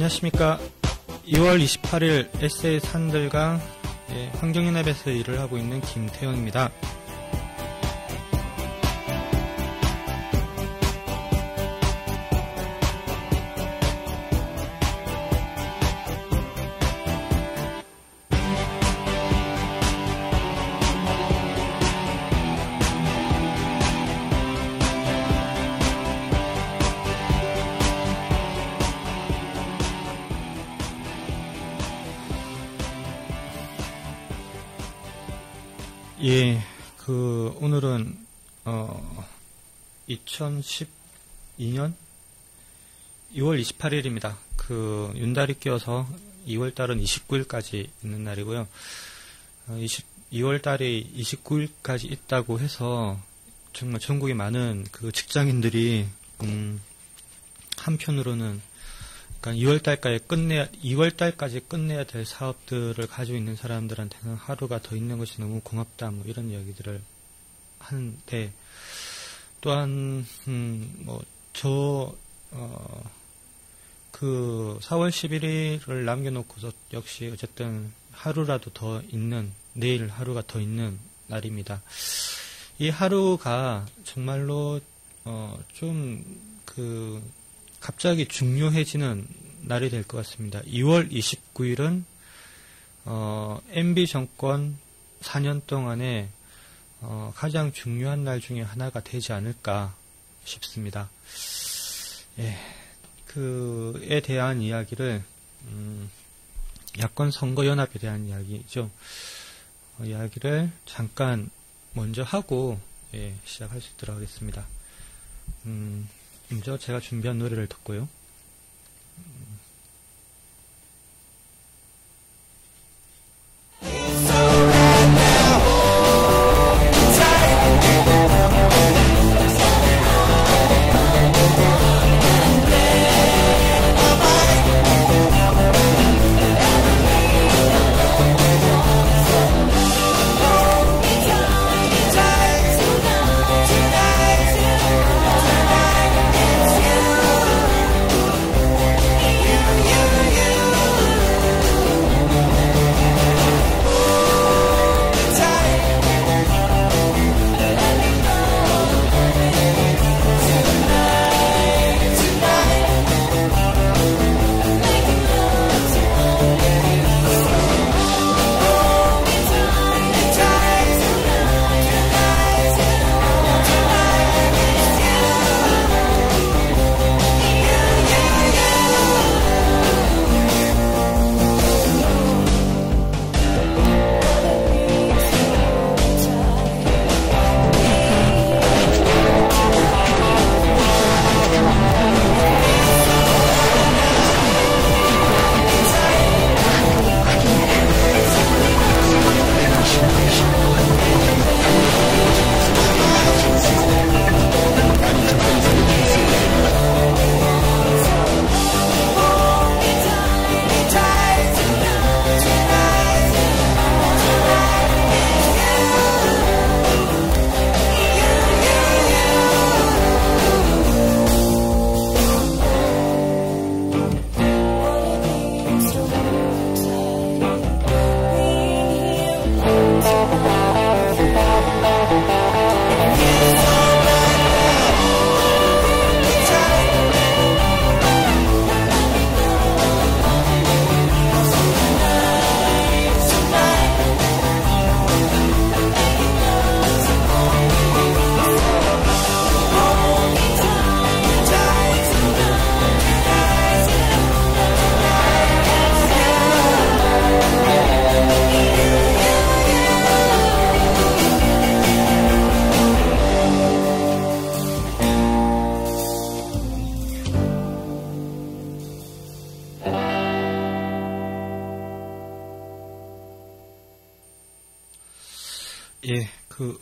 안녕하십니까. 2월 28일 에세이 산들강 환경연합에서 일을 하고 있는 김태형입니다. 오늘은 2012년 2월 28일입니다. 윤달이 끼어서 2월달은 29일까지 있는 날이고요. 2월달이 29일까지 있다고 해서 정말 전국에 많은 직장인들이 한편으로는 그러니까 2월달까지 끝내야 될 사업들을 가지고 있는 사람들한테는 하루가 더 있는 것이 너무 고맙다, 이런 이야기들을 하는데, 또한, 4월 11일을 남겨놓고서 역시 어쨌든 하루라도 더 있는, 내일 하루가 더 있는 날입니다. 이 하루가 정말로, 갑자기 중요해지는 날이 될 것 같습니다. 2월 29일은 MB 정권 4년 동안에 가장 중요한 날 중에 하나가 되지 않을까 싶습니다. 그에 대한 이야기를 야권 선거연합에 대한 이야기죠. 이야기를 잠깐 먼저 하고 시작할 수 있도록 하겠습니다. 먼저 제가 준비한 노래를 듣고요.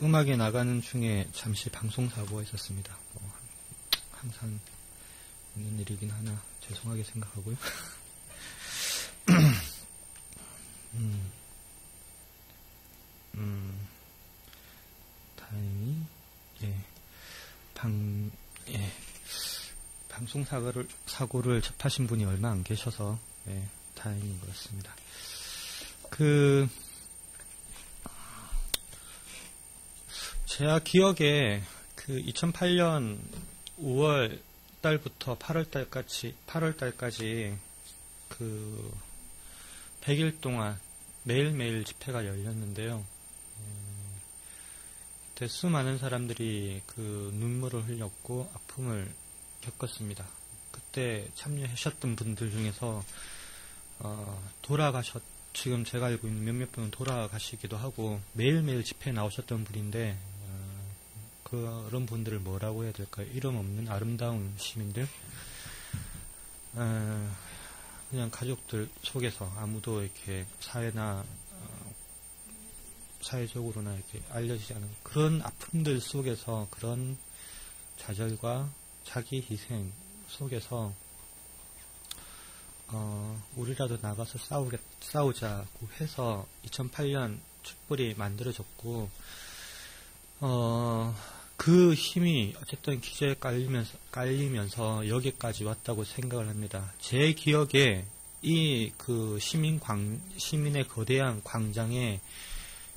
음악이 나가는 중에 잠시 방송사고가 있었습니다. 항상 있는 일이긴 하나 죄송하게 생각하고요. 다행히 방송 사고를 접하신 분이 얼마 안 계셔서 예, 다행인 것 같습니다. 제가 기억에 2008년 5월 달부터 8월 달까지 100일 동안 매일매일 집회가 열렸는데요. 그때 수많은 사람들이 눈물을 흘렸고 아픔을 겪었습니다. 그때 참여하셨던 분들 중에서 지금 제가 알고 있는 몇몇 분은 돌아가시기도 하고 매일매일 집회에 나오셨던 분인데 그런 분들을 뭐라고 해야 될까요? 이름 없는 아름다운 시민들, 그냥 가족들 속에서 아무도 이렇게 사회적으로나 이렇게 알려지지 않은 그런 아픔들 속에서 그런 좌절과 자기 희생 속에서 우리라도 나가서 싸우자고 해서 2008년 촛불이 만들어졌고 그 힘이 어쨌든 기저에 깔리면서 여기까지 왔다고 생각을 합니다. 제 기억에 이 시민의 거대한 광장에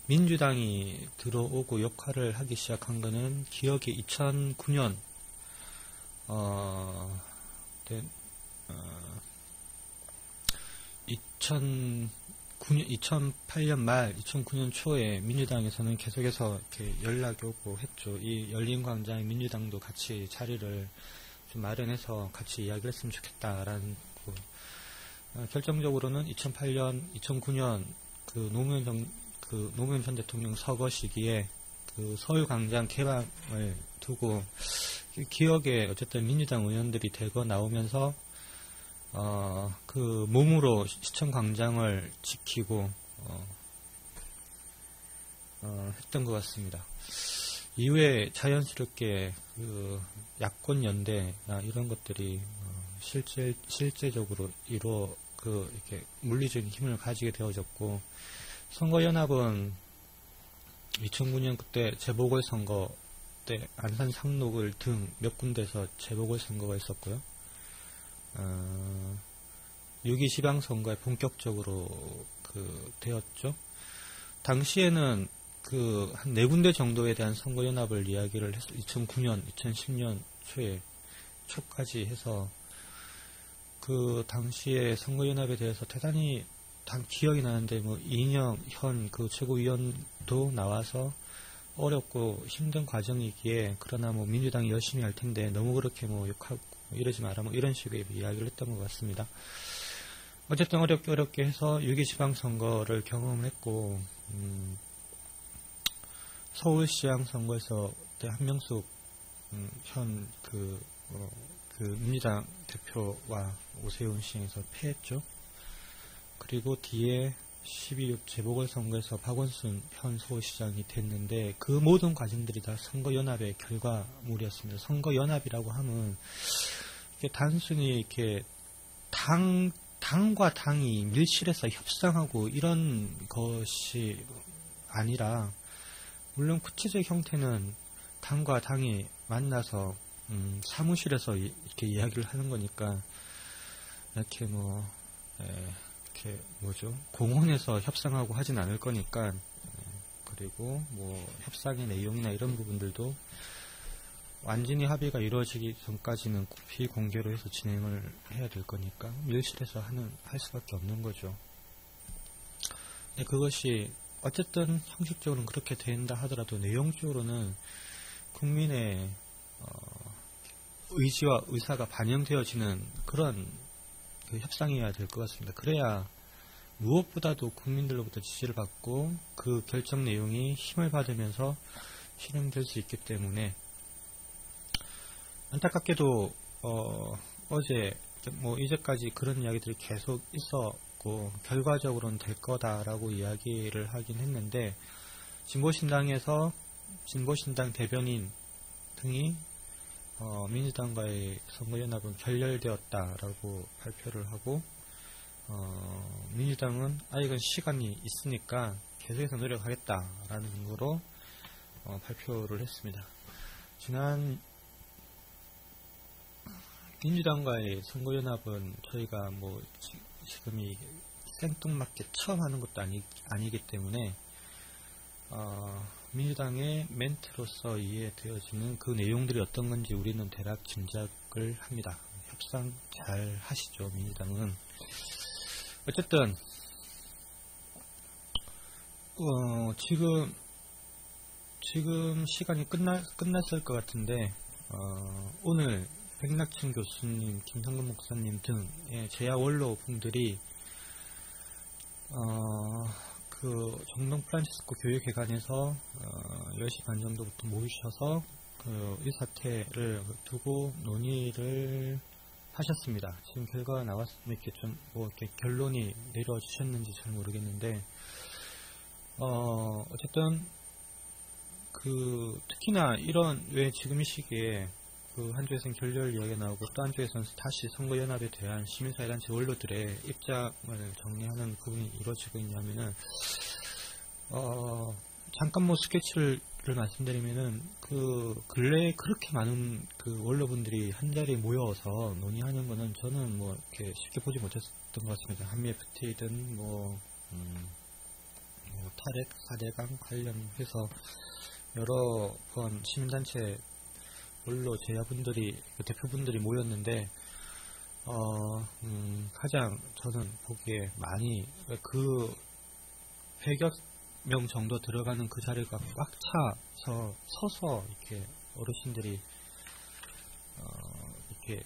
민주당이 들어오고 역할을 하기 시작한 거는 기억이 2009년 2008년 말 2009년 초에 민주당에서는 계속해서 이렇게 연락이 오고 했죠. 이 열린광장에 민주당도 같이 자리를 좀 마련해서 같이 이야기를 했으면 좋겠다라는 결정적으로는 2009년 노무현 전 대통령 서거 시기에 서울광장 개방을 두고 기억에 어쨌든 민주당 의원들이 대거 나오면서 몸으로 시청광장을 지키고 했던 것 같습니다. 이후에 자연스럽게 야권 연대나 이런 것들이 실제적으로 이렇게 물리적인 힘을 가지게 되어졌고, 선거연합은 2009년 그때 재보궐선거 때 안산 상록을 등 몇 군데서 재보궐선거가 있었고요. 6.2 지방선거에 본격적으로 되었죠. 당시에는 한 4군데 정도에 대한 선거연합을 이야기를 해서 2009년, 2010년 초까지 해서 당시에 선거연합에 대해서 대단히 기억이 나는데 이인영 현 최고위원도 나와서 어렵고 힘든 과정이기에 그러나 민주당이 열심히 할 텐데 너무 그렇게 욕하고 이러지 마라 이런 식의 이야기를 했던 것 같습니다. 어쨌든 어렵게 해서 6.2 지방선거를 경험을 했고 서울시장 선거에서 한명숙 현 민주당 대표와 오세훈 시장에서 패했죠. 그리고 뒤에 12.6 재보궐선거에서 박원순 현 서울시장이 됐는데 그 모든 과정들이 다 선거연합의 결과물이었습니다. 선거연합이라고 하면 단순히 이렇게 당과 당이 밀실해서 협상하고 이런 것이 아니라, 물론 구체적 형태는 당과 당이 만나서 사무실에서 이렇게 이야기를 하는 거니까 이렇게 공원에서 협상하고 하진 않을 거니까, 그리고 협상의 내용이나 이런 부분들도 완전히 합의가 이루어지기 전까지는 비공개로 해서 진행을 해야 될 거니까 밀실에서 할 수밖에 없는 거죠. 근데 그것이 어쨌든 형식적으로는 그렇게 된다 하더라도 내용적으로는 국민의 의지와 의사가 반영되어지는 그런 협상이어야 될 것 같습니다. 그래야 무엇보다도 국민들로부터 지지를 받고 그 결정 내용이 힘을 받으면서 실행될 수 있기 때문에, 안타깝게도 어제 이제까지 그런 이야기들이 계속 있었고 결과적으로는 될 거다라고 이야기를 하긴 했는데, 진보신당 대변인 등이 민주당과의 선거연합은 결렬되었다라고 발표를 하고, 민주당은 이건 시간이 있으니까 계속해서 노력하겠다라는 등으로 발표를 했습니다. 지난 민주당과의 선거연합은 저희가 뭐 지금이 생뚱맞게 처음 하는 것도 아니기 때문에 민주당의 멘트로서 이해되어지는 그 내용들이 어떤 건지 우리는 대략 짐작을 합니다. 협상 잘 하시죠, 민주당은. 어쨌든 지금 시간이 끝났을 것 같은데 오늘 백낙춘 교수님, 김성근 목사님 등의 제야 원로 분들이 그 정동 프란치스코 교회회관에서 10시 반 정도부터 모이셔서 이 사태를 두고 논의를 하셨습니다. 지금 결과가 나왔으면 이렇게 좀 뭐 이렇게 결론이 내려주셨는지 잘 모르겠는데 어쨌든 특히나 이런 왜 지금 이 시기에 한쪽에서는 결렬 이야기가 나오고 또 한쪽에서는 다시 선거연합에 대한 시민사회단체 원로들의 입장을 정리하는 부분이 이루어지고 있냐면은 잠깐 뭐 스케치를 말씀드리면은 근래에 그렇게 많은 원로분들이 한자리에 모여서 논의하는 거는 저는 뭐 이렇게 쉽게 보지 못했던 것 같습니다. 한미 FTA든 탈핵 4대강 관련해서 여러 번 시민단체 원로 제야분들이 대표분들이 모였는데 가장 저는 보기에 많이 100여 명 정도 들어가는 그 자리가 꽉 차서 서서 이렇게 어르신들이 이렇게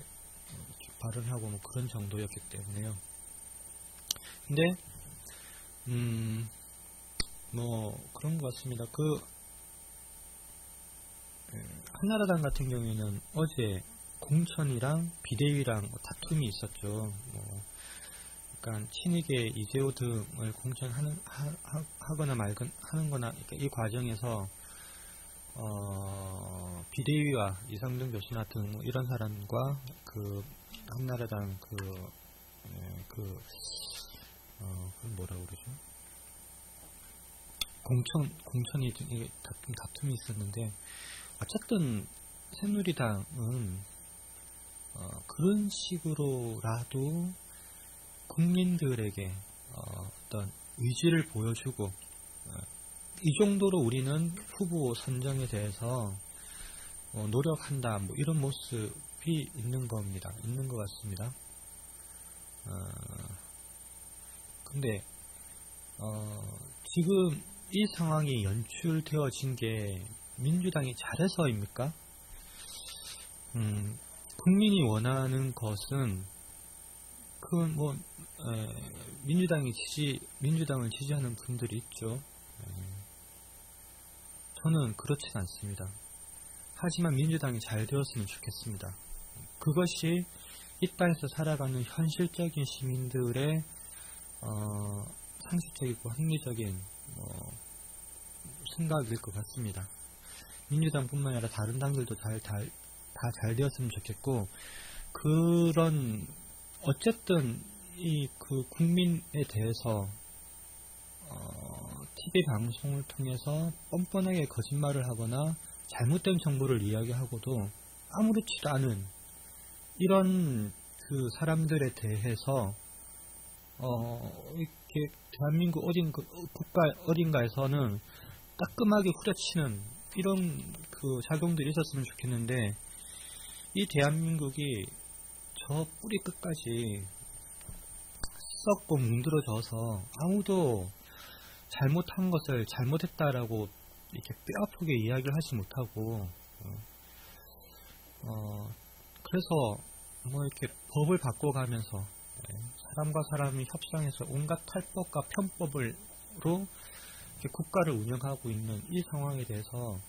발언하고 뭐 그런 정도였기 때문에요. 근데 뭐 그런 것 같습니다. 한나라당 같은 경우에는 어제 공천이랑 비대위랑 다툼이 있었죠. 그러니까 친이계 이재호 등을 공천하거나 하는거나 그러니까 이 과정에서 비대위와 이상준 교수나 등 뭐 이런 사람과 한나라당 뭐라고 그러죠? 공천이 다툼이 있었는데 어쨌든 새누리당은 그런 식으로라도 국민들에게 어떤 의지를 보여주고 이 정도로 우리는 후보 선정에 대해서 노력한다 뭐 이런 모습이 있는 겁니다. 있는 것 같습니다. 근데 지금 이 상황이 연출되어진 게 민주당이 잘해서입니까? 국민이 원하는 것은 민주당을 지지하는 분들이 있죠. 저는 그렇진 않습니다. 하지만 민주당이 잘 되었으면 좋겠습니다. 그것이 이 땅에서 살아가는 현실적인 시민들의 상식적이고 합리적인 생각일 것 같습니다. 민주당뿐만 아니라 다른 당들도 다 잘 되었으면 좋겠고 어쨌든 국민에 대해서 TV 방송을 통해서 뻔뻔하게 거짓말을 하거나 잘못된 정보를 이야기하고도 아무렇지도 않은 이런 사람들에 대해서 이렇게 대한민국 국가 어딘가에서는 따끔하게 후려치는 이런 작용들이 있었으면 좋겠는데 이 대한민국이 저 뿌리 끝까지 썩고 뭉들어져서 아무도 잘못한 것을 잘못했다라고 이렇게 뼈아프게 이야기를 하지 못하고 그래서 이렇게 법을 바꿔가면서 사람과 사람이 협상해서 온갖 탈법과 편법으로 이렇게 국가를 운영하고 있는 이 상황에 대해서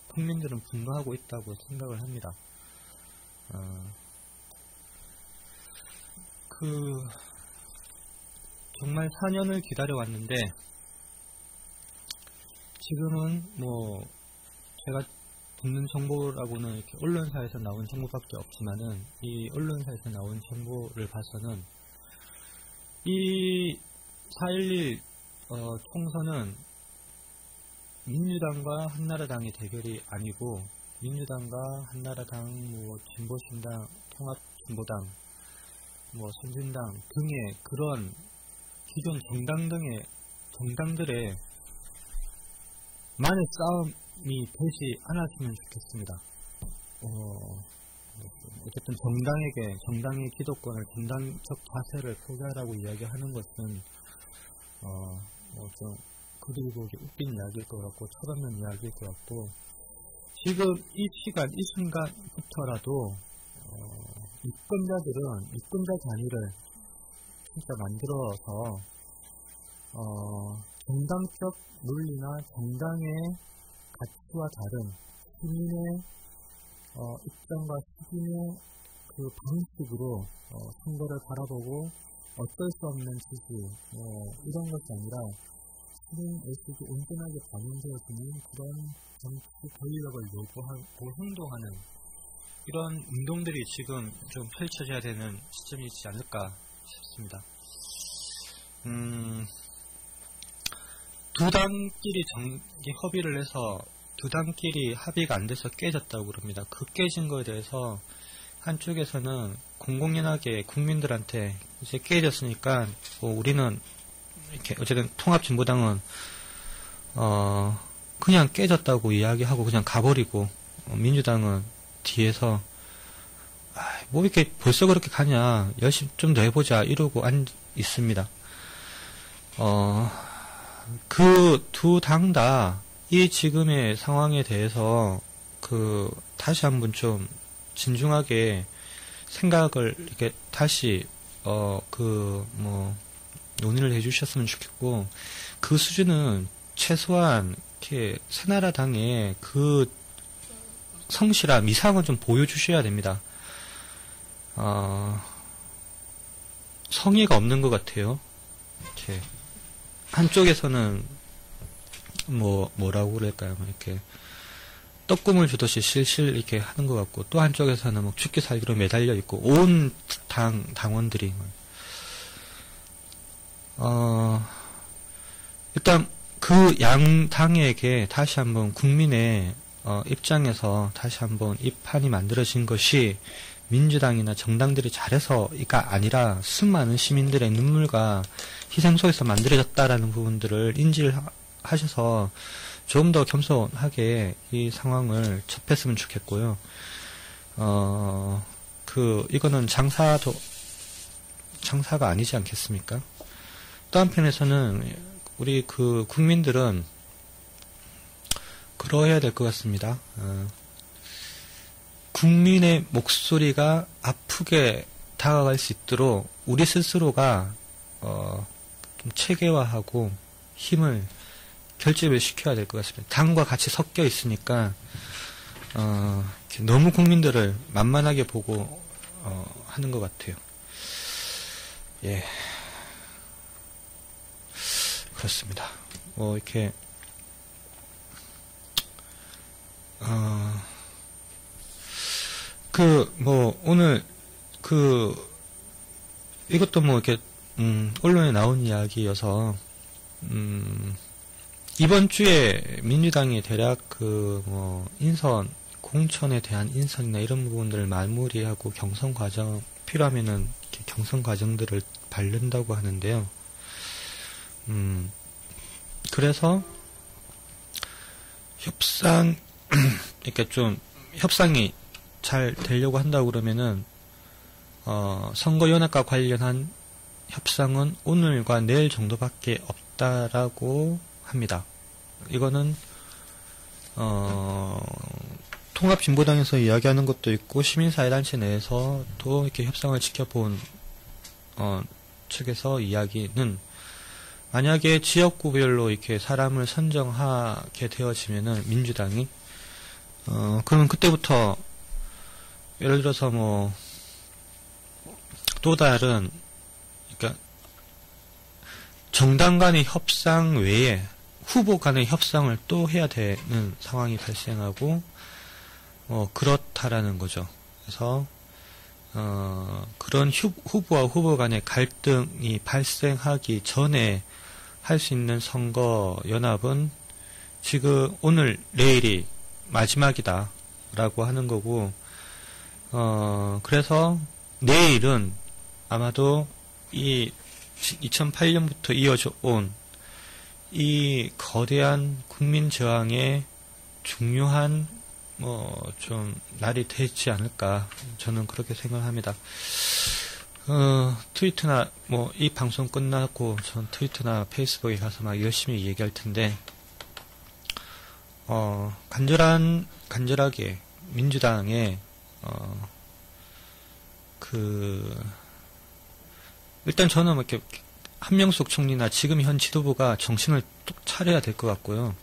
국민들은 분노하고 있다고 생각을 합니다. 정말 4년을 기다려왔는데 지금은 제가 듣는 정보라고는 이렇게 언론사에서 나온 정보밖에 없지만은 이 언론사에서 나온 정보를 봐서는 이 4.11 총선은 민주당과 한나라당의 대결이 아니고 민주당과 한나라당, 진보신당, 통합진보당, 뭐 선진당 등의 그런 기존 정당들의 만의 싸움이 되지 않았으면 좋겠습니다. 어쨌든 정당의 기득권을, 정당적 자세를 포기하라고 이야기하는 것은 좀 그리 보기 웃긴 이야기일 것 같고 철없는 이야기일 것 같고, 지금 이 시간 이 순간부터라도 유권자 단위를 진짜 만들어서 정당적 논리나 정당의 가치와 다른 시민의 입장과 시민의 그 방식으로 선거를 바라보고 어쩔 수 없는 지지 이런 것이 아니라 시민의식이 온전하게 반영되어지는 그런 정치 권력을 요구하고 행동하는 이런 운동들이 지금 좀 펼쳐져야 되는 시점이지 않을까 싶습니다. 두 당끼리 협의를 해서 두 당끼리 합의가 안 돼서 깨졌다고 그럽니다. 그 깨진 거에 대해서 한쪽에서는 공공연하게 국민들한테 이제 깨졌으니까 우리는 이렇게 어쨌든 통합진보당은 그냥 깨졌다고 이야기하고 그냥 가버리고, 민주당은 뒤에서 뭐 이렇게 벌써 그렇게 가냐, 열심히 좀 더 해보자 이러고 있습니다. 그 두 당 다 이 지금의 상황에 대해서 다시 한번 좀 진중하게 생각을 이렇게 다시 논의를 해주셨으면 좋겠고, 그 수준은 최소한 이렇게 새나라당의 그 성실함 이상은 좀 보여주셔야 됩니다. 성의가 없는 것 같아요. 이렇게 한쪽에서는 뭐라고 그럴까요? 이렇게 떡국물 주듯이 실실 이렇게 하는 것 같고, 또 한쪽에서는 뭐 죽기 살기로 매달려 있고, 온 당원들이 일단 그 양 당에게 다시 한번 국민의 입장에서 다시 한번 이 판이 만들어진 것이 민주당이나 정당들이 잘해서가 아니라 수많은 시민들의 눈물과 희생 속에서 만들어졌다라는 부분들을 인지를 하셔서 좀 더 겸손하게 이 상황을 접했으면 좋겠고요. 이거는 장사가 아니지 않겠습니까? 또 한편에서는 우리 국민들은 그러해야 될 것 같습니다. 국민의 목소리가 아프게 다가갈 수 있도록 우리 스스로가 좀 체계화하고 힘을 결집을 시켜야 될 것 같습니다. 당과 같이 섞여 있으니까 너무 국민들을 만만하게 보고 하는 것 같아요. 예, 그렇습니다. 이렇게 오늘 이것도 이렇게 언론에 나온 이야기여서 이번 주에 민주당이 대략 인선 공천에 대한 인선이나 이런 부분들을 마무리하고 경선 과정 필요하면은 이렇게 경선 과정들을 밟는다고 하는데요. 그래서 이렇게 좀 협상이 잘 되려고 한다고 그러면은 선거 연합과 관련한 협상은 오늘과 내일 정도밖에 없다라고 합니다. 이거는 통합진보당에서 이야기하는 것도 있고 시민사회단체 내에서도 이렇게 협상을 지켜본 측에서 이야기는, 만약에 지역구별로 이렇게 사람을 선정하게 되어지면은 민주당이 그러면 그때부터 예를 들어서 또 다른, 그러니까 정당 간의 협상 외에 후보 간의 협상을 또 해야 되는 상황이 발생하고 그렇다라는 거죠. 그래서 그런 후보와 후보 간의 갈등이 발생하기 전에 할 수 있는 선거 연합은 지금 오늘 내일이 마지막이다 라고 하는 거고, 그래서 내일은 아마도 이 2008년부터 이어져 온 이 거대한 국민 저항의 중요한 좀 날이 되지 않을까, 저는 그렇게 생각합니다. 트위터나 이 방송 끝나고 전 트위터나 페이스북에 가서 막 열심히 얘기할 텐데, 간절하게 민주당의 일단 저는 이렇게 한명숙 총리나 지금 현 지도부가 정신을 뚝 차려야 될 것 같고요.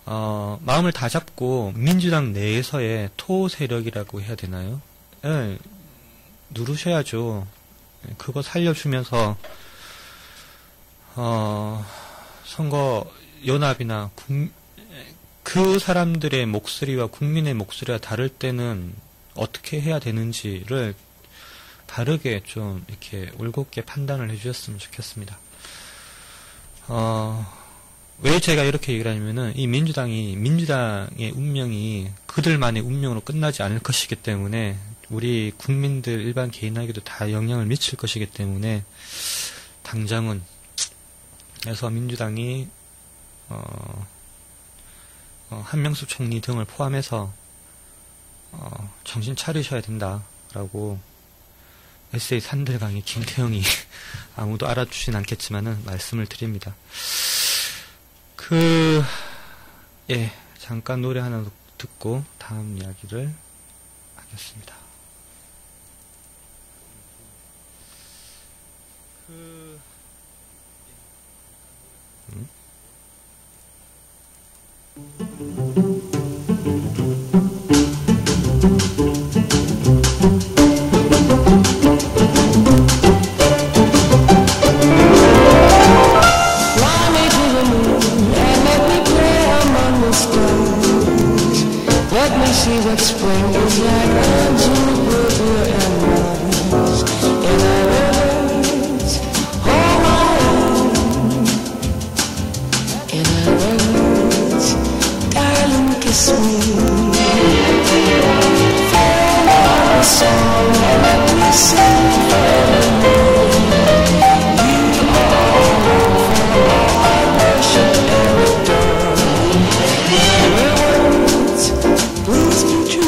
마음을 다 잡고 민주당 내에서의 토 세력이라고 해야 되나요? 네, 누르셔야죠. 그거 살려주면서 선거 연합이나 그 사람들의 목소리와 국민의 목소리가 다를 때는 어떻게 해야 되는지를 다르게 좀 이렇게 올곧게 판단을 해주셨으면 좋겠습니다. 왜 제가 이렇게 얘기를 하냐면은, 이 민주당의 운명이 그들만의 운명으로 끝나지 않을 것이기 때문에, 우리 국민들 일반 개인에게도 다 영향을 미칠 것이기 때문에, 당장은, 그래서 민주당이 한명숙 총리 등을 포함해서 정신 차리셔야 된다라고 SA 산들강의 김태형이 아무도 알아주진 않겠지만은 말씀을 드립니다. 잠깐 노래 하나 듣고 다음 이야기를 하겠습니다. See what spring is like on Jupiter and Mars in our rivers, hold my hand in our rivers, darling kiss me. Fill our song and let me sing forevermore. You are for I worship and adore. Please be true.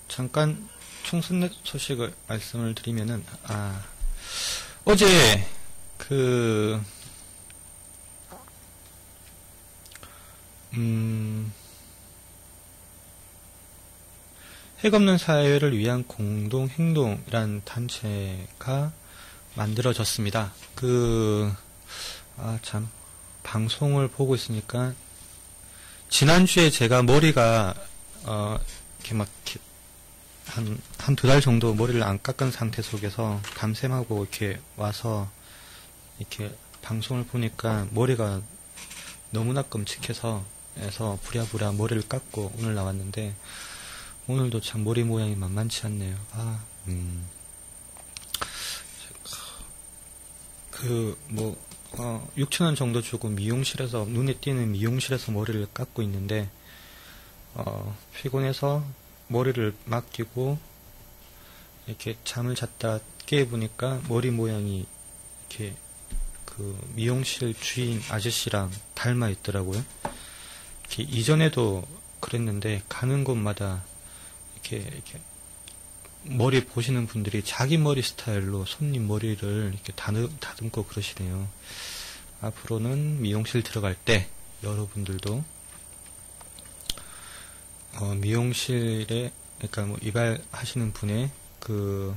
잠깐 총선 소식을 말씀을 드리면은, 어제 핵 없는 사회를 위한 공동행동이란 단체가 만들어졌습니다. 방송을 보고 있으니까 지난주에 제가 머리가 이렇게 막 한 두 달 정도 머리를 안 깎은 상태 속에서 감샘하고 이렇게 와서 이렇게 방송을 보니까 머리가 너무나 끔찍해서 부랴부랴 머리를 깎고 오늘 나왔는데 오늘도 참 머리 모양이 만만치 않네요. 6,000원 정도 주고 미용실에서, 눈에 띄는 미용실에서 머리를 깎고 있는데, 피곤해서 머리를 맡기고, 이렇게 잠을 잤다 깨보니까 머리 모양이 이렇게 미용실 주인 아저씨랑 닮아 있더라고요. 이렇게 이전에도 그랬는데, 가는 곳마다 이렇게 머리 보시는 분들이 자기 머리 스타일로 손님 머리를 이렇게 다듬고 그러시네요. 앞으로는 미용실 들어갈 때 여러분들도 미용실에, 그러니까 뭐 이발하시는 분의 그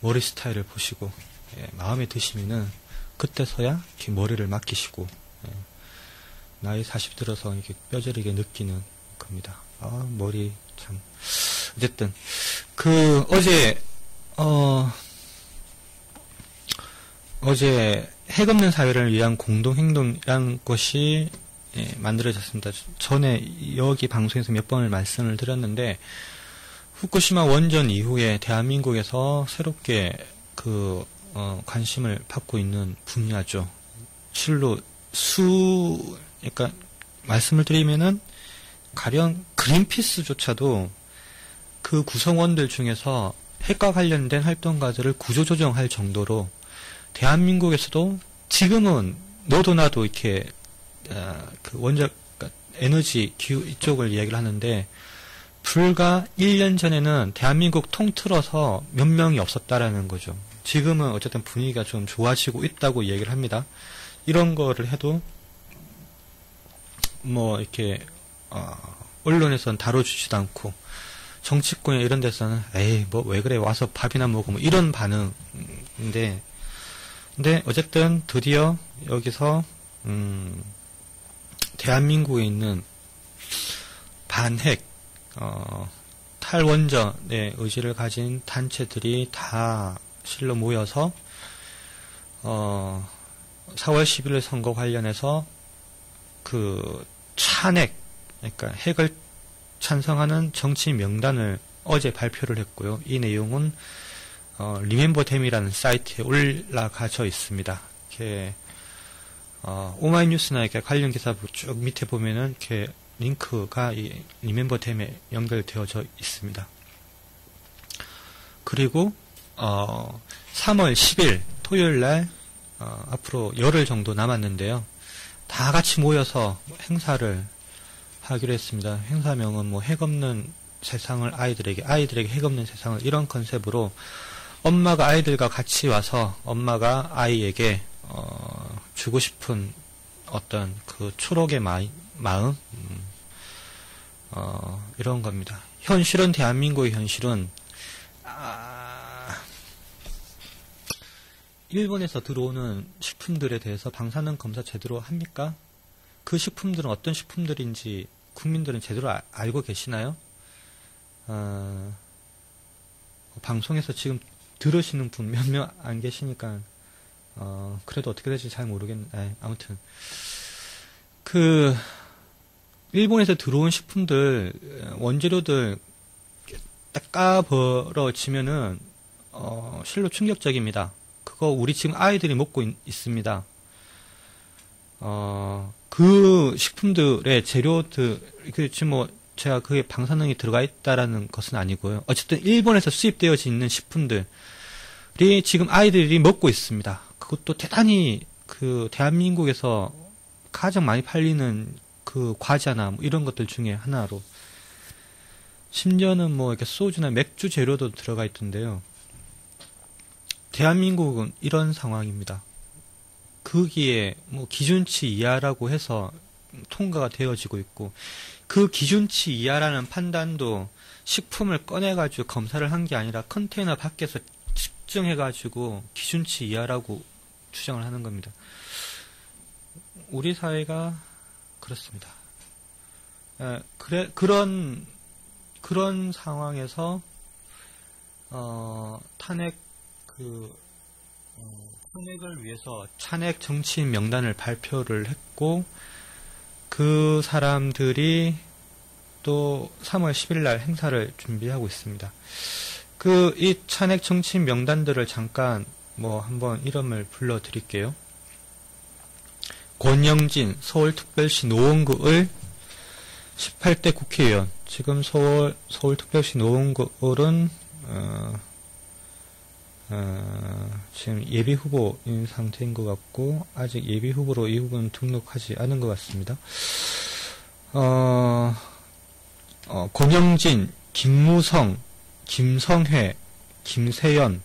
머리 스타일을 보시고 마음에 드시면은 그때서야 이렇게 머리를 맡기시고 나이 40 들어서 이렇게 뼈저리게 느끼는 겁니다. 머리 참. 어쨌든 어제 핵 없는 사회를 위한 공동행동이라는 것이 만들어졌습니다. 전에 여기 방송에서 몇 번을 말씀을 드렸는데, 후쿠시마 원전 이후에 대한민국에서 새롭게 관심을 받고 있는 분야죠. 실로 그러니까 말씀을 드리면은 가령 그린피스조차도 그 구성원들 중에서 핵과 관련된 활동가들을 구조조정할 정도로 대한민국에서도 지금은 너도 나도 이렇게 그 원자 에너지 기후 이쪽을 이야기를 하는데, 불과 1년 전에는 대한민국 통틀어서 몇 명이 없었다라는 거죠. 지금은 어쨌든 분위기가 좀 좋아지고 있다고 얘기를 합니다. 이런 거를 해도 뭐 이렇게 언론에서는 다뤄주지도 않고, 정치권에 이런 데서는 에이 뭐 왜 그래 와서 밥이나 먹어 뭐 이런 반응인데, 근데 어쨌든 드디어 여기서 대한민국에 있는 반핵 탈원전의 의지를 가진 단체들이 다 실로 모여서 4월 11일 선거 관련해서 그 찬핵, 그러니까 핵을 찬성하는 정치 명단을 어제 발표를 했고요. 이 내용은 리멤버댐이라는 사이트에 올라가져 있습니다. 이렇게 오마이뉴스나 이렇게 관련 기사 쭉 밑에 보면은 이렇게 링크가 이 리멤버댐에 연결되어져 있습니다. 그리고 3월 10일 토요일 날 앞으로 열흘 정도 남았는데요. 다 같이 모여서 행사를 하기로 했습니다. 행사명은 뭐 핵 없는 세상을 아이들에게 핵 없는 세상을, 이런 컨셉으로 엄마가 아이들과 같이 와서 엄마가 아이에게 주고 싶은 어떤 그 초록의 마음, 이런 겁니다. 현실은, 대한민국의 현실은 일본에서 들어오는 식품들에 대해서 방사능 검사 제대로 합니까? 그 식품들은 어떤 식품들인지 국민들은 제대로 알고 계시나요? 방송에서 지금 들으시는 분 몇 명 안 계시니까 그래도 어떻게 될지 잘 모르겠는데, 아무튼 일본에서 들어온 식품들 원재료들 딱 까버려지면은 실로 충격적입니다. 그거 우리 지금 아이들이 먹고 있습니다. 그 식품들의 재료들, 지금 뭐 제가 그게 방사능이 들어가 있다라는 것은 아니고요. 어쨌든 일본에서 수입되어져 있는 식품들이 지금 아이들이 먹고 있습니다. 그것도 대단히 대한민국에서 가장 많이 팔리는 그 과자나 뭐 이런 것들 중에 하나로, 심지어는 뭐 이렇게 소주나 맥주 재료도 들어가 있던데요. 대한민국은 이런 상황입니다. 거기에 뭐 기준치 이하라고 해서 통과가 되어지고 있고, 그 기준치 이하라는 판단도 식품을 꺼내가지고 검사를 한 게 아니라 컨테이너 밖에서 측정해가지고 기준치 이하라고 주장을 하는 겁니다. 우리 사회가 그렇습니다. 그런 상황에서 탄핵을 위해서 탄핵 정치인 명단을 발표를 했고, 그 사람들이 또 3월 10일 날 행사를 준비하고 있습니다. 이 탄핵 정치인 명단들을 잠깐 한번 이름을 불러드릴게요. 권영진 서울특별시 노원구을 18대 국회의원. 지금 서울특별시 노원구을은 지금 예비 후보인 상태인 것 같고, 아직 예비 후보로 이 후보는 등록하지 않은 것 같습니다. 권영진, 김무성, 김성회, 김세연,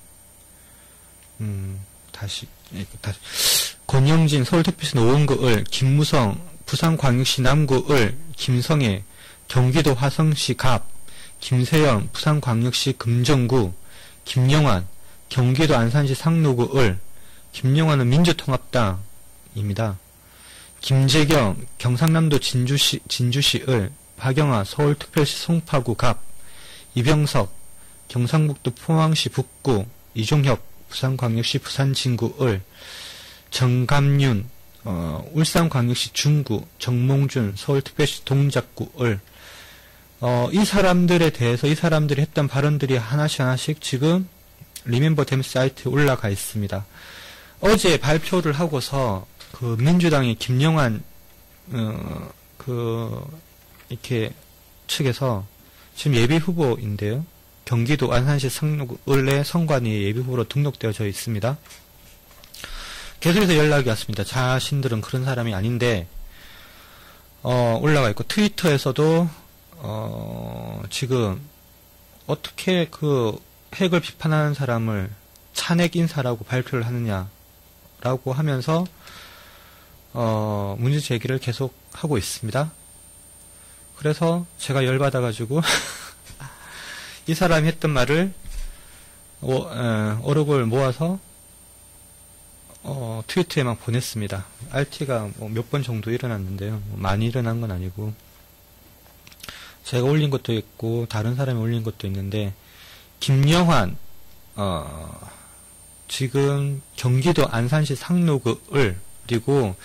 다시. 권영진 서울특별시 노원구을, 김무성 부산광역시 남구을, 김성애 경기도 화성시 갑, 김세연 부산광역시 금정구, 김영환 경기도 안산시 상로구을, 김영환은 민주통합당입니다. 김재경 경상남도 진주시을, 박영아 서울특별시 송파구 갑, 이병석 경상북도 포항시 북구, 이종혁 부산광역시 부산진구을, 정감윤 울산광역시 중구, 정몽준 서울특별시 동작구을. 이 사람들에 대해서 이 사람들이 했던 발언들이 하나씩 지금 리멤버 댐 사이트에 올라가 있습니다. 어제 발표를 하고서 민주당의 김영환 이렇게 측에서 지금 예비 후보인데요. 경기도 안산시 상로구을의 선관위에 예비 후보로 등록되어져 있습니다. 계속해서 연락이 왔습니다. 자신들은 그런 사람이 아닌데 올라가 있고, 트위터에서도 지금 어떻게 핵을 비판하는 사람을 탄핵 인사라고 발표를 하느냐라고 하면서 문제 제기를 계속 하고 있습니다. 그래서 제가 열받아가지고 이 사람이 했던 말을 어록을 모아서 트위터에 막 보냈습니다. RT가 몇 번 정도 일어났는데요. 많이 일어난 건 아니고, 제가 올린 것도 있고 다른 사람이 올린 것도 있는데, 김영환 지금 경기도 안산시 상로구을, 그리고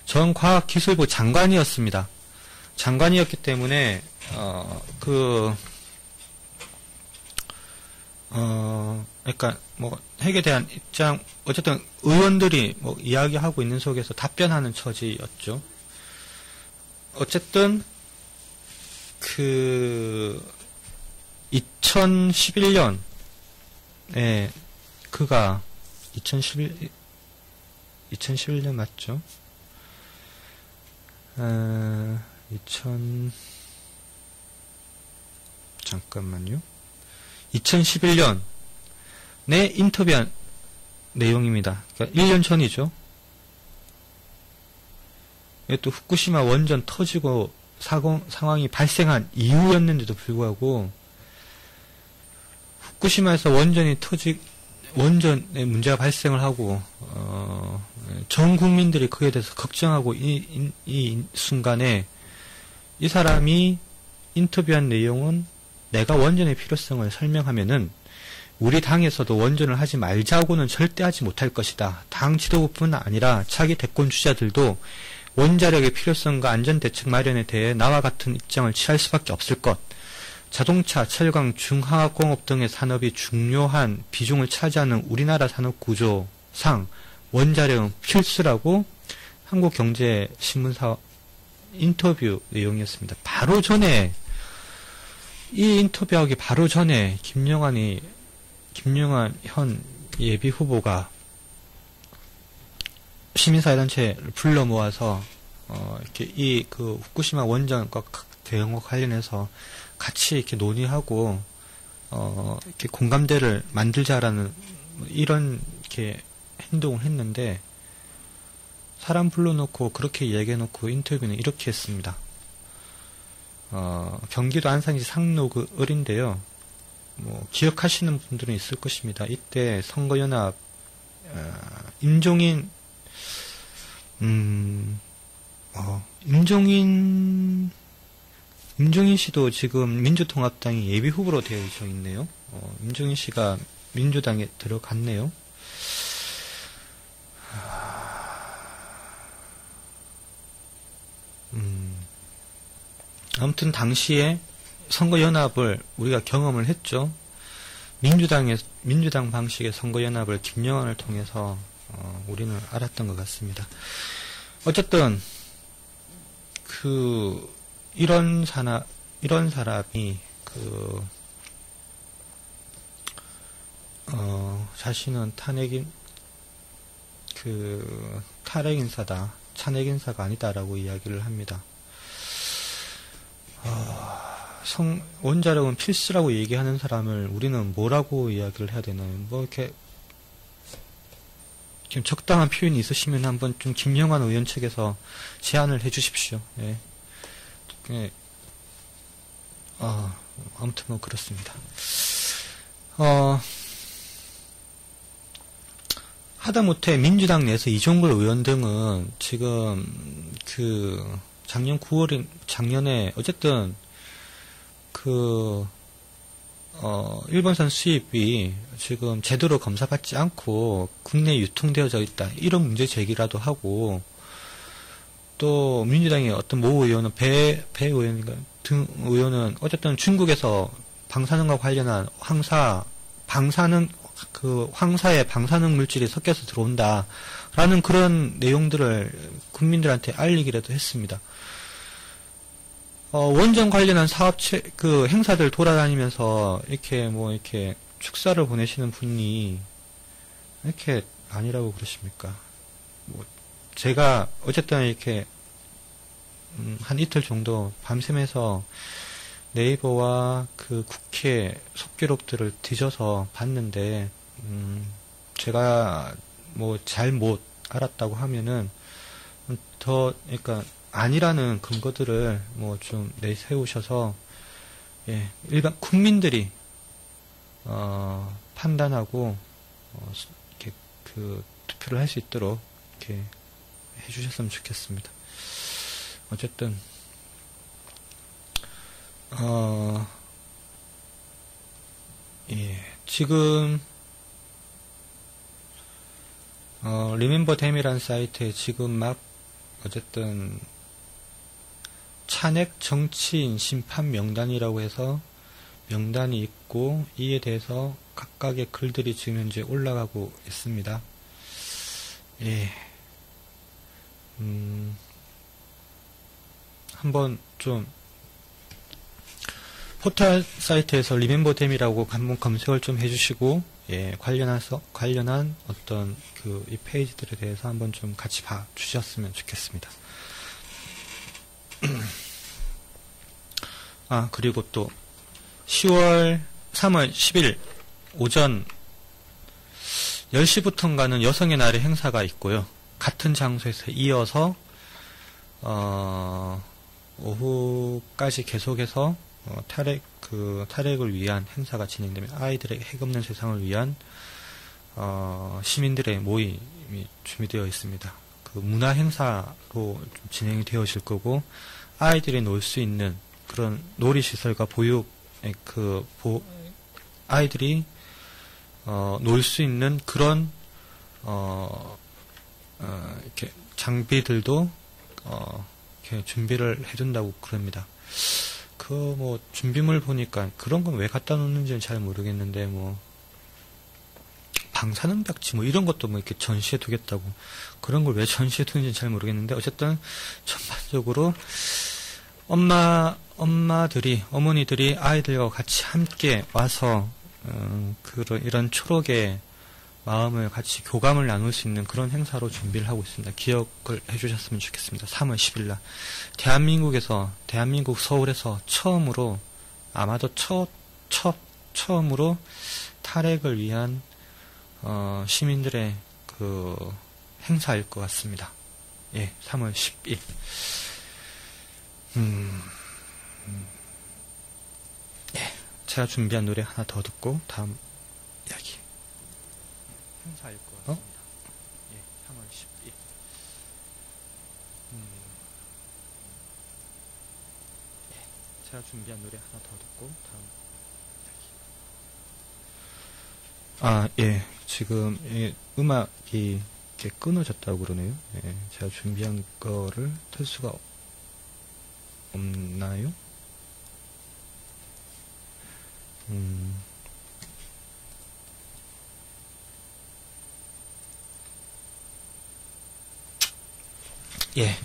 전 과학기술부 장관이었습니다. 장관이었기 때문에 그러니까 핵에 대한 입장, 어쨌든 의원들이 이야기하고 있는 속에서 답변하는 처지였죠. 어쨌든 2011년에 그가 2011년 맞죠? 2011년에 인터뷰한 내용입니다. 그러니까 1년 전이죠. 또 후쿠시마 원전 터지고 상황이 발생한 이후였는데도 불구하고, 후쿠시마에서 원전에 문제가 발생을 하고 전 국민들이 그에 대해서 걱정하고 이 순간에 이 사람이 인터뷰한 내용은, 내가 원전의 필요성을 설명하면은 우리 당에서도 원전을 하지 말자고는 절대 하지 못할 것이다. 당 지도부뿐 아니라 차기 대권 주자들도 원자력의 필요성과 안전대책 마련에 대해 나와 같은 입장을 취할 수밖에 없을 것. 자동차, 철강, 중화학공업 등의 산업이 중요한 비중을 차지하는 우리나라 산업 구조상 원자력은 필수라고 한국경제신문사 인터뷰 내용이었습니다. 바로 전에, 이 인터뷰하기 바로 전에 김영환 현 예비 후보가 시민사회단체를 불러 모아서 이렇게 후쿠시마 원전과 대응과 관련해서 같이 이렇게 논의하고 이렇게 공감대를 만들자라는 이런 이렇게 행동을 했는데, 사람 불러놓고 그렇게 얘기해놓고 인터뷰는 이렇게 했습니다. 경기도 안산시 상로구을인데요. 기억하시는 분들은 있을 것입니다. 이때 선거연합 임종인 임종인 씨도 지금 민주통합당이 예비 후보로 되어져 있네요. 임종인 씨가 민주당에 들어갔네요. 아무튼 당시에 선거연합을 우리가 경험을 했죠. 민주당 방식의 선거연합을 김영환을 통해서 우리는 알았던 것 같습니다. 어쨌든 이런 사람이 자신은 탈핵인사다, 찬핵인사가 아니다라고 이야기를 합니다. 원자력은 필수라고 얘기하는 사람을 우리는 뭐라고 이야기를 해야 되나요? 뭐 이렇게 지금 적당한 표현이 있으시면 한번 좀 김영환 의원 측에서 제안을 해주십시오. 예. 아무튼 뭐 그렇습니다. 하다못해 민주당 내에서 이종걸 의원 등은 지금 작년에 어쨌든 일본산 수입이 지금 제대로 검사받지 않고 국내에 유통되어져 있다, 이런 문제 제기라도 하고, 또 민주당의 어떤 모 의원은 배 의원인가 등 의원은 어쨌든 중국에서 방사능과 관련한 황사에 방사능 물질이 섞여서 들어온다라는 그런 내용들을 국민들한테 알리기라도 했습니다. 원전 관련한 행사들 돌아다니면서 이렇게 축사를 보내시는 분이 이렇게 아니라고 그러십니까? 제가 어쨌든 이렇게 한 이틀 정도 밤샘에서 네이버와 국회 속기록들을 뒤져서 봤는데, 제가 잘 못 알았다고 하면은 그러니까 아니라는 근거들을 좀 내세우셔서, 예, 일반 국민들이 판단하고 이렇게 투표를 할 수 있도록 이렇게 해주셨으면 좋겠습니다. 어쨌든 예, 지금 리멤버 댐이라는 사이트에 지금 막 어쨌든 찬핵 정치인 심판 명단이라고 해서 명단이 있고, 이에 대해서 각각의 글들이 지금 현재 올라가고 있습니다. 예. 한번 좀 포털 사이트에서 리멤버 댐이라고 한번 검색을 좀 해주시고, 예, 관련한 어떤 이 페이지들에 대해서 한번 좀 같이 봐 주셨으면 좋겠습니다. 그리고 또 3월 10일 오전 10시부터인가는 여성의 날의 행사가 있고요. 같은 장소에서 이어서 오후까지 계속해서 탈핵을 위한 행사가 진행되며, 아이들의 핵없는 세상을 위한 시민들의 모임이 준비되어 있습니다. 문화 행사로 진행이 되어질 거고, 아이들이 놀 수 있는 그런 놀이시설과 아이들이 놀 수 있는 그런 이렇게 장비들도 이렇게 준비를 해둔다고 그럽니다. 준비물 보니까 그런 건 왜 갖다 놓는지는 잘 모르겠는데, 방사능 벽지 이런 것도 이렇게 전시해 두겠다고, 그런 걸 왜 전시해 두는지는 잘 모르겠는데, 어쨌든 전반적으로 어머니들이 아이들과 같이 함께 와서 이런 초록의 마음을 같이 교감을 나눌 수 있는 그런 행사로 준비를 하고 있습니다. 기억을 해주셨으면 좋겠습니다. 3월 10일날 대한민국 서울에서 처음으로, 아마도 처음으로 탈핵을 위한 시민들의 행사일 것 같습니다. 예, 3월 10일. 예, 제가 준비한 노래 하나 더 듣고 다음 이야기. 행사일 것 같습니다. 예, 3월 10일. 제가 준비한 노래 하나 더 듣고 다음 이야기. 예, 지금 음악이 이렇게 끊어졌다고 그러네요. 예, 제가 준비한 거를 틀 수가 없나요? 예,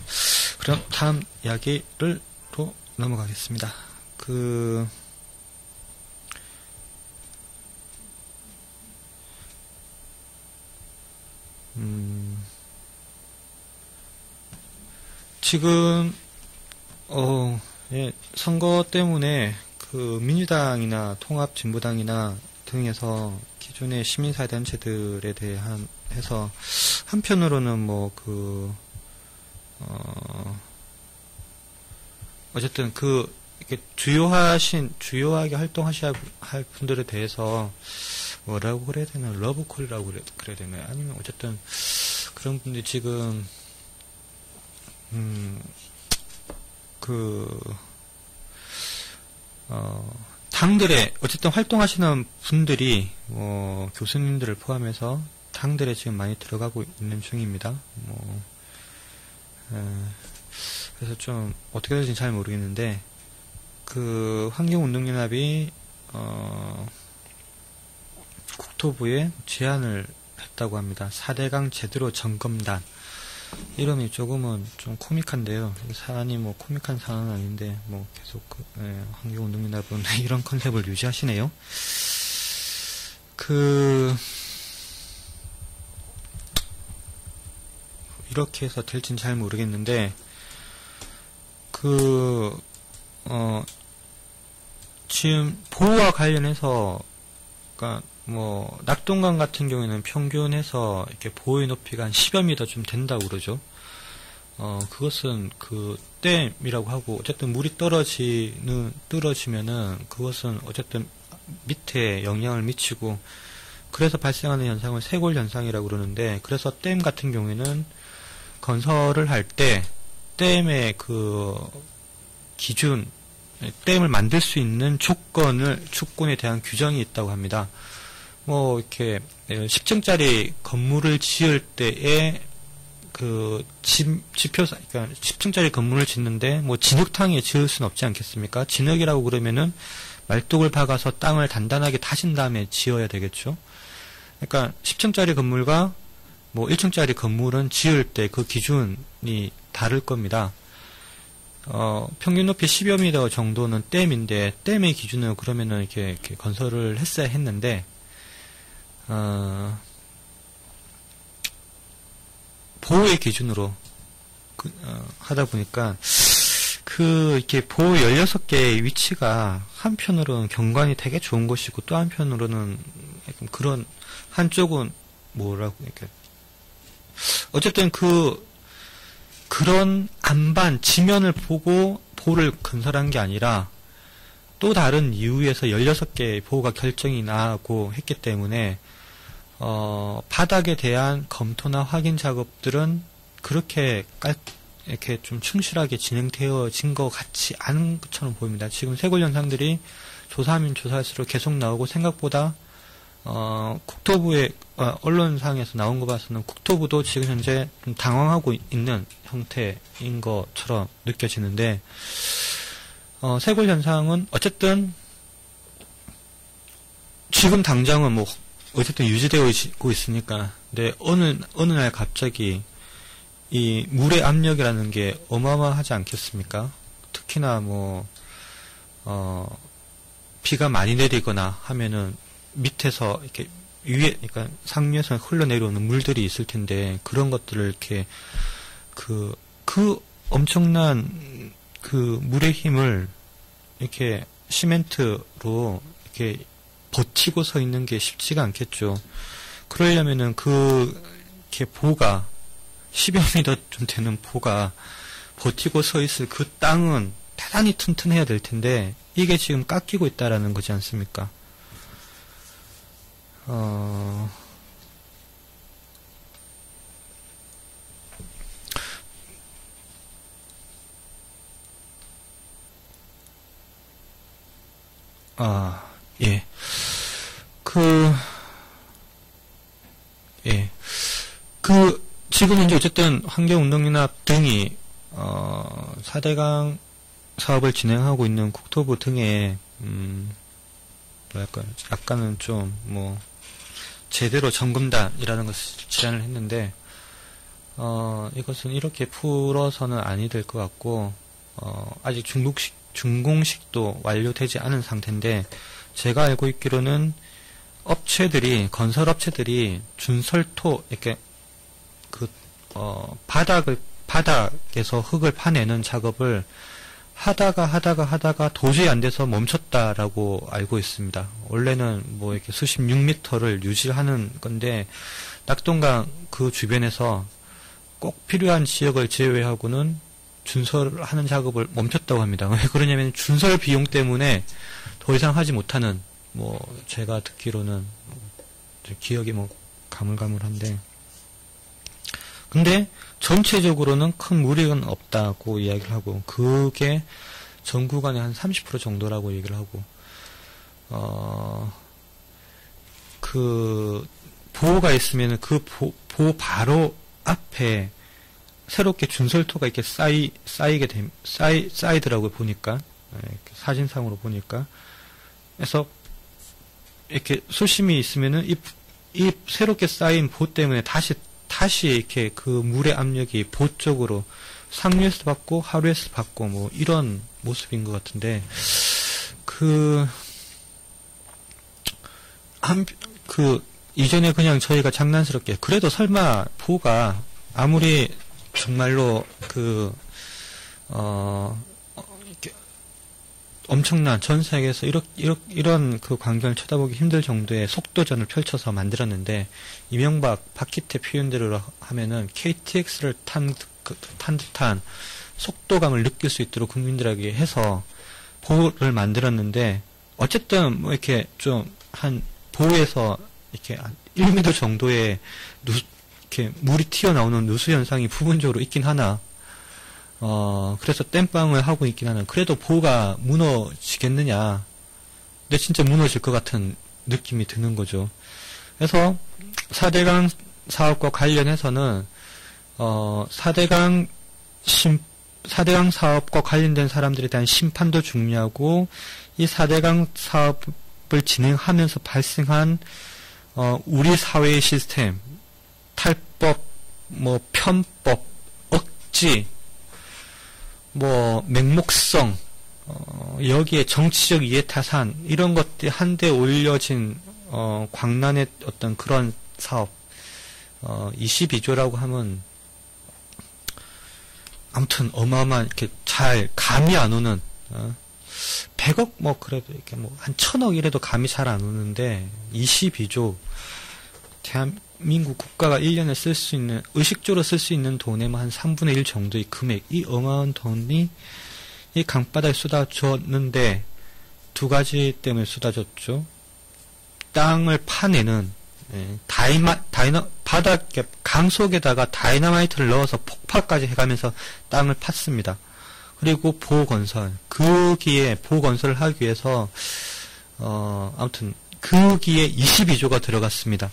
그럼 다음 이야기를 또 넘어가겠습니다. 지금 예, 선거 때문에 그 민주당이나 통합진보당이나 등에서 기존의 시민사회단체들에 해서 한편으로는 뭐 어쨌든 이렇게 주요하게 활동하셔야 할 분들에 대해서 뭐라고 그래야 되나, 러브콜이라고 그래야 되나요? 아니면 어쨌든 그런 분들이 지금 당들에 어쨌든 활동하시는 분들이 교수님들을 포함해서 당들에 지금 많이 들어가고 있는 중입니다. 그래서 좀 어떻게 될지 잘 모르겠는데 환경운동연합이 국토부에 제안을 했다고 합니다. 4대강 제대로 점검단. 이름이 조금은 좀 코믹한데요. 사안이 뭐 코믹한 사안은 아닌데 계속 환경운동연합은 이런 컨셉을 유지하시네요. 이렇게 해서 될진 잘 모르겠는데 지금 보호와 관련해서 그러니까 낙동강 같은 경우에는 평균해서 이렇게 보호의 높이가 한 10여 미터 좀 된다고 그러죠. 그것은 댐이라고 하고, 어쨌든 물이 떨어지면은 그것은 어쨌든 밑에 영향을 미치고, 그래서 발생하는 현상을 쇄골 현상이라고 그러는데, 그래서 댐 같은 경우에는 건설을 할 때 댐의 기준, 댐을 만들 수 있는 조건에 대한 규정이 있다고 합니다. 이렇게 10층짜리 건물을 지을 때에 지표상, 그러니까 10층짜리 건물을 짓는데 진흙탕에 지을 수는 없지 않겠습니까? 진흙이라고 그러면은 말뚝을 박아서 땅을 단단하게 다진 다음에 지어야 되겠죠. 그러니까 10층짜리 건물과 1층짜리 건물은 지을 때 그 기준이 다를 겁니다. 평균 높이 10여 미터 정도는 댐인데, 댐의 기준은 그러면은 이렇게 건설을 했어야 했는데, 보호의 기준으로, 하다 보니까, 이렇게 보호 16개의 위치가 한편으로는 경관이 되게 좋은 것이고, 또 한편으로는 그런, 한쪽은 이렇게, 어쨌든 그런 안반, 지면을 보고 보호를 건설한 게 아니라 또 다른 이유에서 16개의 보호가 결정이 나고 했기 때문에 바닥에 대한 검토나 확인 작업들은 그렇게 이렇게 좀 충실하게 진행되어진 것 같지 않은 것처럼 보입니다. 지금 쇄골 현상들이 조사하면 조사할수록 계속 나오고, 생각보다 국토부의 언론상에서 나온 거 봐서는 국토부도 지금 현재 좀 당황하고 있는 형태인 것처럼 느껴지는데, 쇄골 현상은 어쨌든 지금 당장은 어쨌든 유지되고 있으니까, 근데 어느 날 갑자기 이 물의 압력이라는 게 어마어마하지 않겠습니까? 특히나 비가 많이 내리거나 하면은 밑에서 이렇게 그러니까 상류에서 흘러내려오는 물들이 있을 텐데, 그런 것들을 이렇게 엄청난 물의 힘을 이렇게 시멘트로 이렇게 버티고 서 있는 게 쉽지가 않겠죠. 그러려면은 이렇게 보가 10여 미터 좀 되는 보가 버티고 서 있을 그 땅은 대단히 튼튼해야 될 텐데, 이게 지금 깎이고 있다라는 거지 않습니까? 예. 지금 이제 어쨌든 환경운동연합 등이, 4대강 사업을 진행하고 있는 국토부 등에, 뭐랄까, 약간은 좀, 제대로 점검단이라는 것을 제안을 했는데, 이것은 이렇게 풀어서는 아니 될 것 같고, 아직 준공식도 완료되지 않은 상태인데, 제가 알고 있기로는 건설업체들이 준설토, 이렇게, 바닥에서 흙을 파내는 작업을 하다가 도저히 안 돼서 멈췄다라고 알고 있습니다. 원래는 이렇게 수십 6m를 유지하는 건데, 낙동강 그 주변에서 꼭 필요한 지역을 제외하고는 준설하는 작업을 멈췄다고 합니다. 왜 그러냐면 준설 비용 때문에 더 이상 하지 못하는, 제가 듣기로는, 기억이 가물가물한데, 근데 전체적으로는 큰 무리는 없다고 이야기를 하고, 그게 전 구간의 한 30% 정도라고 얘기를 하고, 보호가 있으면 그 보호 바로 앞에 새롭게 준설토가 이렇게 쌓이더라고요, 보니까. 이렇게 사진상으로 보니까. 그래서, 이렇게 소심이 있으면은 이 새롭게 쌓인 보 때문에 다시 이렇게 그 물의 압력이 보 쪽으로 상류에서 받고 하류에서 받고 이런 모습인 것 같은데, 이전에 그냥 저희가 장난스럽게, 그래도 설마 보가 아무리 정말로 이렇게 엄청난 전 세계에서 이런 그 광경을 쳐다보기 힘들 정도의 속도전을 펼쳐서 만들었는데, 이명박, 박희태 표현대로 하면은 KTX를 탄 듯한 속도감을 느낄 수 있도록 국민들에게 해서 보를 만들었는데, 어쨌든 이렇게 좀 한 보에서 이렇게 한 1m 정도의 이렇게 물이 튀어나오는 누수 현상이 부분적으로 있긴 하나, 그래서 땜빵을 하고 있긴 하나, 그래도 보가 무너지겠느냐. 근데 진짜 무너질 것 같은 느낌이 드는 거죠. 그래서 4대강 사업과 관련해서는, 4대강 사업과 관련된 사람들에 대한 심판도 중요하고, 이 4대강 사업을 진행하면서 발생한, 우리 사회의 시스템, 탈법, 편법, 억지, 맹목성, 여기에 정치적 이해타산, 이런 것들이 한데 올려진, 광란의 어떤 그런 사업, 22조라고 하면, 아무튼 어마어마한, 이렇게 잘, 감이 안 오는, 100억, 그래도 이렇게 한 1000억 이래도 감이 잘 안 오는데, 22조, 대한민국 국가가 1년에 쓸 수 있는, 의식적으로 쓸 수 있는 돈에만 한 3분의 1 정도의 금액, 이 어마어마한 돈이 이 강바닥에 쏟아졌는데, 두 가지 때문에 쏟아졌죠. 땅을 파내는, 바닥에, 강 속에다가 다이너마이트를 넣어서 폭파까지 해가면서 땅을 팠습니다. 그리고 보건설, 거기에 보건설을 하기 위해서, 아무튼, 거기에 22조가 들어갔습니다.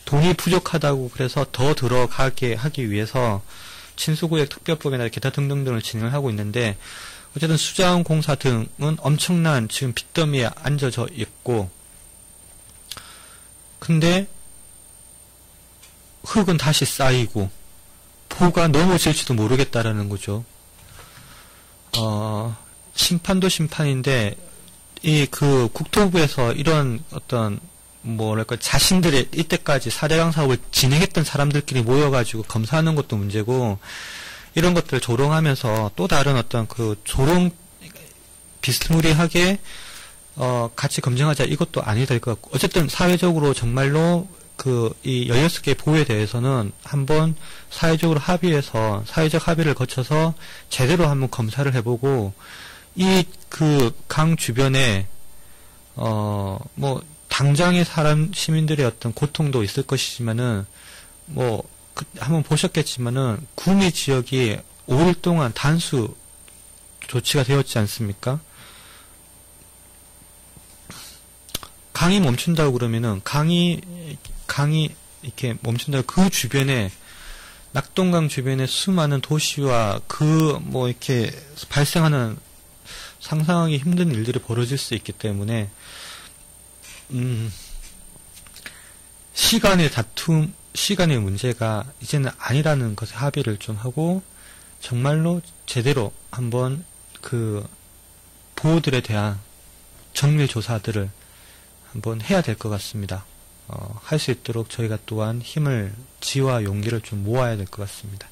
돈이 부족하다고 그래서 더 들어가게 하기 위해서 친수구역 특별법이나 기타 등등을 진행을 하고 있는데, 어쨌든 수자원공사 등은 엄청난 지금 빚더미에 앉아져 있고, 근데 흙은 다시 쌓이고 보가 넘어질지도 모르겠다라는 거죠. 심판도 심판인데, 국토부에서 이런 어떤, 자신들의 이때까지 4대강 사업을 진행했던 사람들끼리 모여가지고 검사하는 것도 문제고, 이런 것들을 조롱하면서 또 다른 어떤 조롱, 비스무리하게, 같이 검증하자, 이것도 아니 될 것 같고, 어쨌든 사회적으로 정말로 이 16개 보호에 대해서는 한번 사회적 합의를 거쳐서 제대로 한번 검사를 해보고, 강 주변에, 당장의 시민들의 어떤 고통도 있을 것이지만은, 한번 보셨겠지만은, 구미 지역이 5일 동안 단수 조치가 되었지 않습니까? 강이 멈춘다고 그러면은 강이 이렇게 멈춘다고 그 주변에 낙동강 주변에 수많은 도시와 뭐 이렇게 발생하는 상상하기 힘든 일들이 벌어질 수 있기 때문에 시간의 다툼, 시간의 문제가 이제는 아니라는 것에 합의를 좀 하고 정말로 제대로 한번 그 보호들에 대한 정밀 조사들을 한번 해야 될 것 같습니다. 할 수 있도록 저희가 또한 힘을, 지와 용기를 좀 모아야 될 것 같습니다.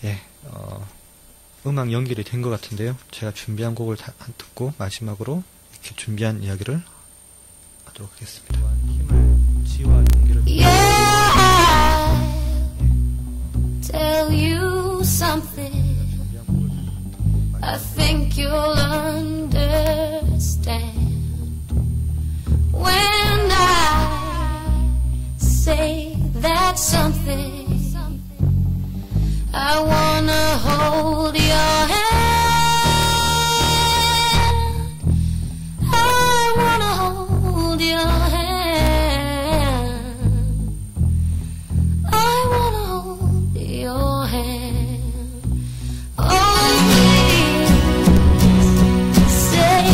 예, 음악 연결이 된 것 같은데요. 제가 준비한 곡을 듣고 마지막으로 이렇게 준비한 이야기를 하도록 하겠습니다. 힘을, 지와 용기를. Tell you something. I think you'll understand when I say that something. I wanna hold your hand. I wanna hold your hand. I wanna hold your hand. Oh, please say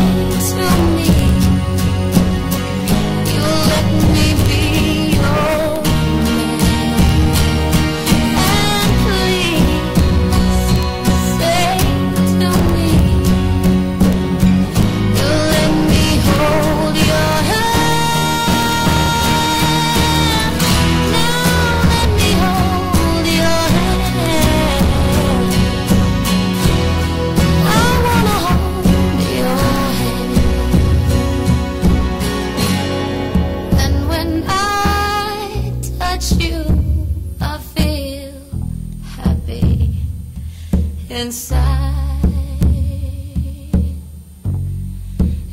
to me you'll let me be your man. And please say to me you'll let me hold your hand. Now let me hold your hand. I wanna hold your hand. And when I touch you, I feel happy inside.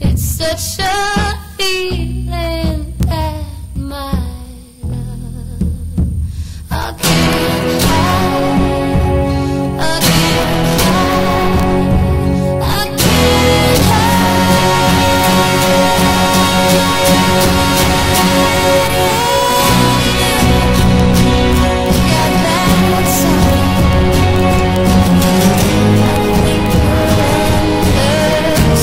It's such a feeling that my love I can't hide. I can't hide. I can't hide. Yeah, that's all. I think you'll understand when I feel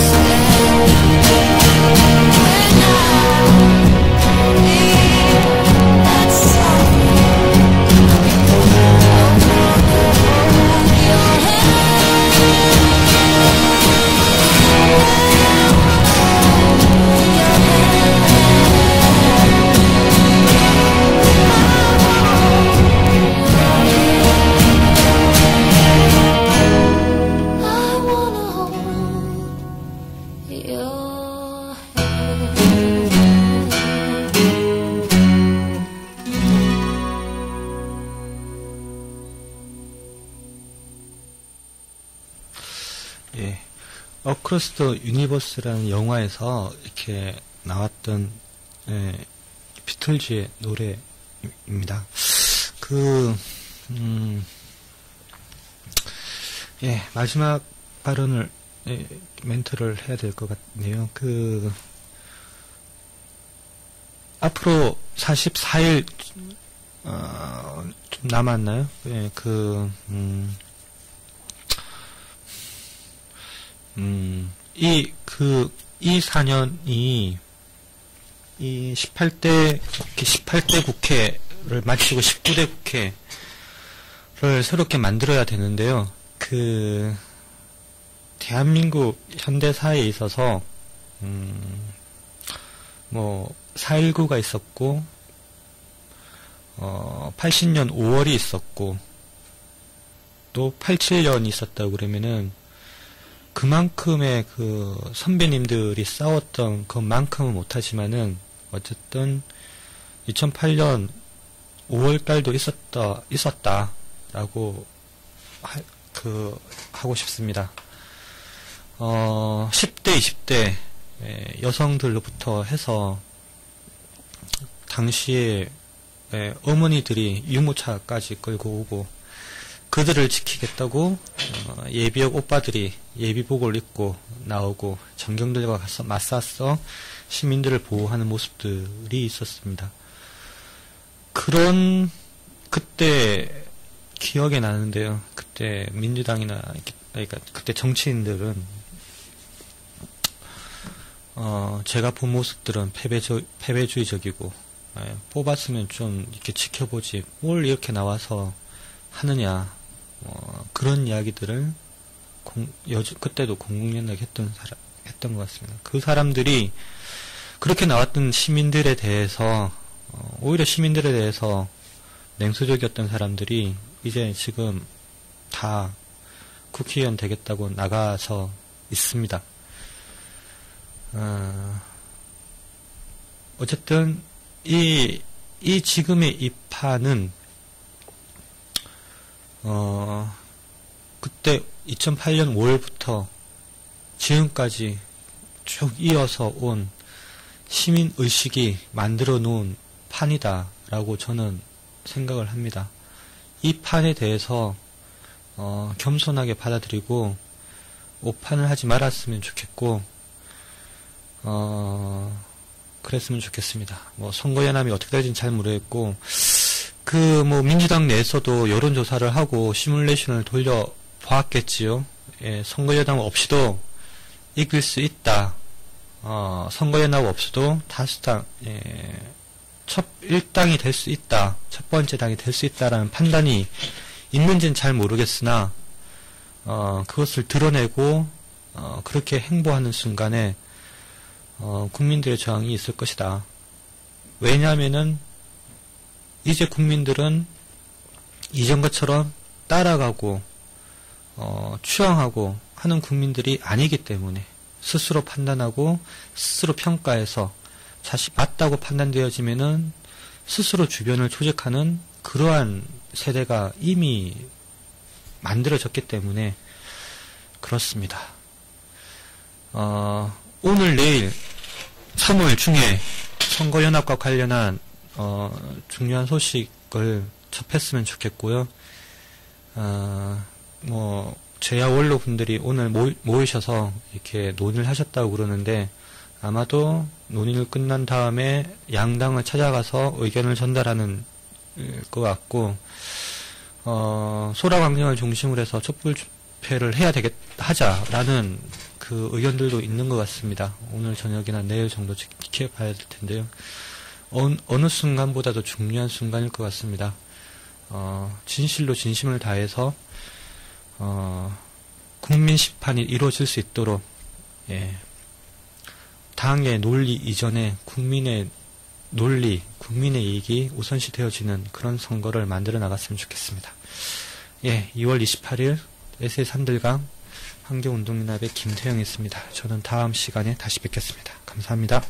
that song. I wanna hold your hand. 예, 어크로스 더 유니버스라는 영화에서 이렇게 나왔던 비틀즈의 노래입니다. 마지막 발언을 멘트를 해야 될 것 같네요. 앞으로 44일 좀 남았나요? 예, 이 4년이 이 18대 국회를 마치고 19대 국회를 새롭게 만들어야 되는데요. 대한민국 현대사에 있어서, 4.19가 있었고, 80년 5월이 있었고, 또 87년이 있었다고 그러면은, 그만큼의 선배님들이 싸웠던 것만큼은 못하지만은, 어쨌든, 2008년 5월달도 있었다라고, 하고 싶습니다. 10대, 20대, 여성들로부터 해서, 당시에, 어머니들이 유모차까지 끌고 오고, 그들을 지키겠다고, 예비역 오빠들이 예비복을 입고 나오고, 정경들과 가서 맞서서 시민들을 보호하는 모습들이 있었습니다. 그때 기억에 나는데요. 그때 민주당이나, 그러니까 그때 정치인들은, 제가 본 모습들은 패배주의적이고, 뽑았으면 좀 이렇게 지켜보지, 뭘 이렇게 나와서 하느냐, 그런 이야기들을 그때도 공공연하게 했던 것 같습니다. 그 사람들이 그렇게 나왔던 시민들에 대해서 오히려 시민들에 대해서 냉소적이었던 사람들이 이제 지금 다 국회의원 되겠다고 나가서 있습니다. 어쨌든 이 지금의 이 판은 그때 2008년 5월부터 지금까지 쭉 이어서 온 시민의식이 만들어 놓은 판이다라고 저는 생각을 합니다. 이 판에 대해서 겸손하게 받아들이고 오판을 하지 말았으면 좋겠고 그랬으면 좋겠습니다. 선거연합이 어떻게 될지는 잘 모르겠고 민주당 내에서도 여론조사를 하고 시뮬레이션을 돌려보았겠지요. 예, 선거연합 없이도 이길 수 있다. 선거연합 없이도 다수당, 첫 1당이 될 수 있다. 첫 번째 당이 될 수 있다라는 판단이 있는지는 잘 모르겠으나, 그것을 드러내고, 그렇게 행보하는 순간에, 국민들의 저항이 있을 것이다. 왜냐하면은, 이제 국민들은 이전것처럼 따라가고, 추앙하고 하는 국민들이 아니기 때문에, 스스로 판단하고, 스스로 평가해서, 자식 맞다고 판단되어지면은, 스스로 주변을 조직하는 그러한 세대가 이미 만들어졌기 때문에, 그렇습니다. 오늘 내일 3월 중에 선거연합과 관련한 중요한 소식을 접했으면 좋겠고요. 제야 원로 분들이 오늘 모이셔서 이렇게 논의를 하셨다고 그러는데 아마도 논의를 끝난 다음에 양당을 찾아가서 의견을 전달하는 것 같고 소라광장을 중심으로 해서 촛불 집회를 하자라는 그 의견들도 있는 것 같습니다. 오늘 저녁이나 내일 정도 지켜봐야 될 텐데요. 어느 순간보다도 중요한 순간일 것 같습니다. 진실로 진심을 다해서 국민 심판이 이루어질 수 있도록 당의 논리 이전에 국민의 논리, 국민의 이익이 우선시 되어지는 그런 선거를 만들어 나갔으면 좋겠습니다. 2월 28일 SA 산들강 환경운동연합의 김태영이었습니다. 저는 다음 시간에 다시 뵙겠습니다. 감사합니다.